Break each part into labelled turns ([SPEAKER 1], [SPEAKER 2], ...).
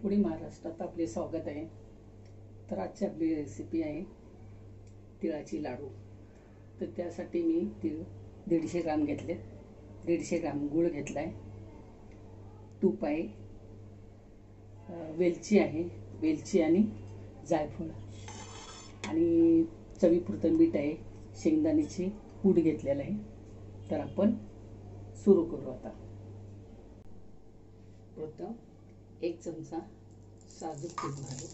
[SPEAKER 1] Foodie महाराष्ट्रात आपले स्वागत आहे। तर आजची आपली रेसिपी आहे तिळाची लाडू। तर त्यासाठी मी तीळ 150 ग्राम घेतले, 150 ग्राम गूळ घेतलाय, तूप आहे, वेलची आहे, वेलची आणि जायफळ आणि चवीपुरतं मीठ आहे, शेंगदाण्याची पूड घेतलेलं आहे। तर आपण सुरू करू आता। प्रथम 1 चमचा साजूक तूप घालू।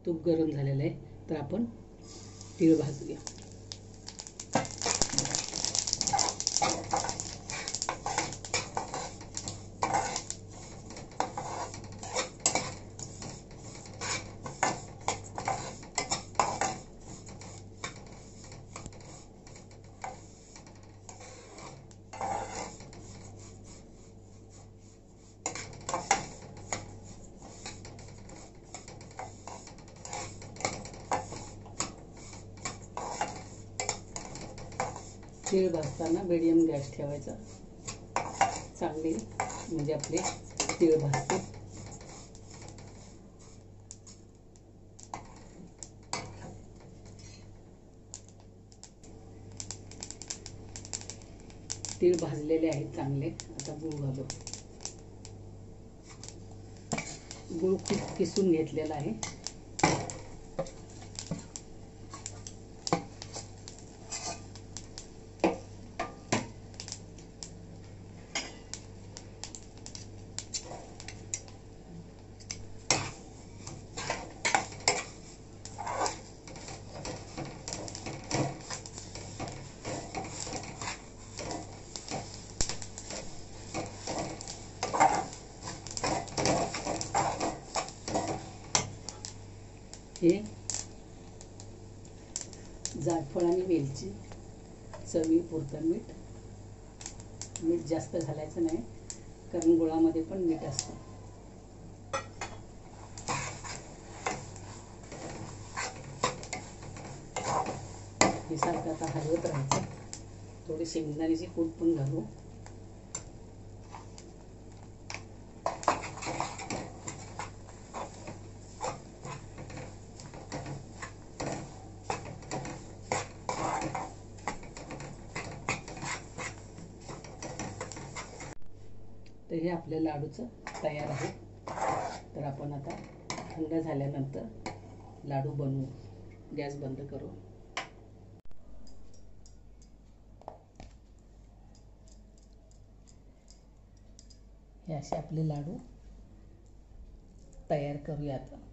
[SPEAKER 1] तूप गरम झालेलं आहे, तर आपण तीळ भाजूया। तीळ भाजताना मीडियम गॅस ठेवायचा, चांगले म्हणजे आपले तीळ भाजते। तीळ भाजलेले आहेत चांगले। आता गूळ घालू। गूळ खूप किसून घेतलेला आहे। हे जायफळ आणि वेलची, चवीपुरतं मीठ, मीठ जास्त घालायचं नाही कारण गुळामध्ये पण मीठ असतं। हे सारखं आता हलवत राहायचं। थोडी शेंगदाण्याची पूड पण घालू। तर हे आपल्या लाडूचं तयार आहे। तर आपण आता थंड झाल्यानंतर लाडू बनवू। गॅस बंद करू। हे असे आपले लाडू तयार करूया आता।